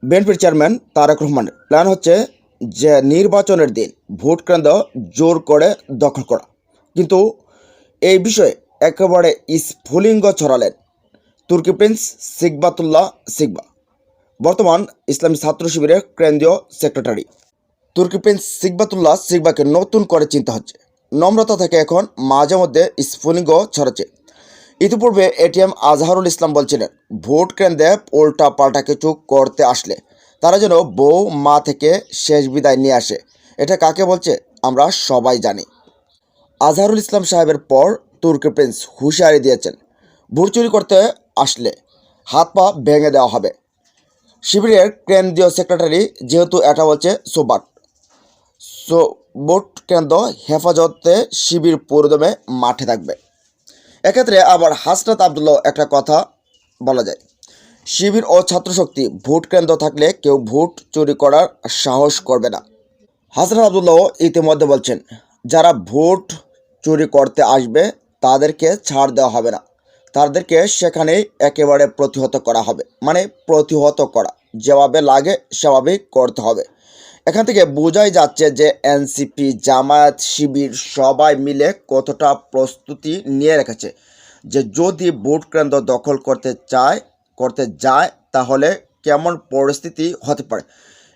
বিএনপির চেয়ারম্যান তারেক রহমানের প্ল্যান হচ্ছে যে নির্বাচনের দিন ভোট কেন্দ্র জোর করে দখল করা। কিন্তু এই বিষয়ে একেবারে স্ফুলিঙ্গ ছড়ালেন তুর্কি প্রিন্স সিকবাতুল্লাহ সিকবা, বর্তমান ইসলামী ছাত্র শিবিরের কেন্দ্রীয় সেক্রেটারি। তুর্কি প্রিন্স সিকবাতুল্লাহ সিকবাকে নতুন করে চিন্তা হচ্ছে। নম্রতা থেকে এখন মাঝে মধ্যে স্ফুলিঙ্গ ছড়াচ্ছে। ইতিপূর্বে এটিএম আজহারুল ইসলাম বলছিলেন, ভোট কেন্দ্রে উল্টা পাল্টা কিছু করতে আসলে তারা যেন বউ মা থেকে শেষ বিদায় নিয়ে আসে। এটা কাকে বলছে আমরা সবাই জানি। আজহারুল ইসলাম সাহেবের পর তুর্কি প্রিন্স হুঁশিয়ারি দিয়েছেন, ভোট চুরি করতে আসলে হাত পা ভেঙে দেওয়া হবে। শিবিরের কেন্দ্রীয় সেক্রেটারি যেহেতু এটা বলছে, ভোট কেন্দ্র হেফাজতে শিবির পুরোদমে মাঠে থাকবে। এক্ষেত্রে আবার হাসনাত আবদুল্লাহ একটা কথা বলা যায়, শিবির ও ছাত্রশক্তি ভোট কেন্দ্র থাকলে কেউ ভোট চুরি করার সাহস করবে না। হাসনাত আবদুল্লাহ ইতিমধ্যে বলছেন, যারা ভোট চুরি করতে আসবে তাদেরকে ছাড় দেওয়া হবে না, তাদেরকে সেখানেই একেবারে প্রতিহত করা হবে। মানে প্রতিহত করা, যেভাবে লাগে সেভাবেই করতে হবে। এখান থেকে বোঝাই যাচ্ছে যে এনসিপি, জামায়াত, শিবির সবাই মিলে কতটা প্রস্তুতি নিয়ে রেখেছে যে যদি ভোট কেন্দ্র দখল করতে যায় তাহলে কেমন পরিস্থিতি হতে পারে।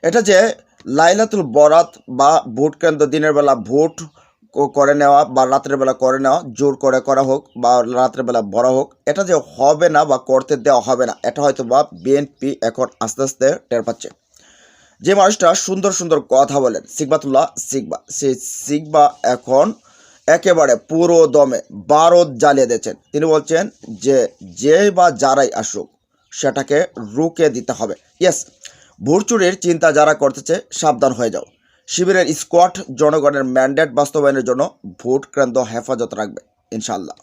এটা যে লাইলাতুল বরাত বা ভোট কেন্দ্র দিনের বেলা ভোট করে নেওয়া বা রাতের বেলা করে নেওয়া, জোর করে করা হোক বা রাতের বেলা ভরা হোক, এটা যে হবে না বা করতে দেওয়া হবে না, এটা হয়তো বা বিএনপি এখন আস্তে আস্তে টের পাচ্ছে। যে মানুষটা সুন্দর সুন্দর কথা বলেন, সিকবাতুল্লাহ সিকবা, সেই সিকবা এখন একেবারে পুরো দমে বারদ জ্বালিয়ে দিয়েছেন। তিনি বলছেন যে বা যারাই আসুক সেটাকে রুকে দিতে হবে। ইয়েস, ভোট চুরির চিন্তা যারা করতেছে সাবধান হয়ে যাও। শিবিরের স্কোয়াড জনগণের ম্যান্ডেট বাস্তবায়নের জন্য ভোট কেন্দ্র হেফাজত রাখবে ইনশাআল্লাহ।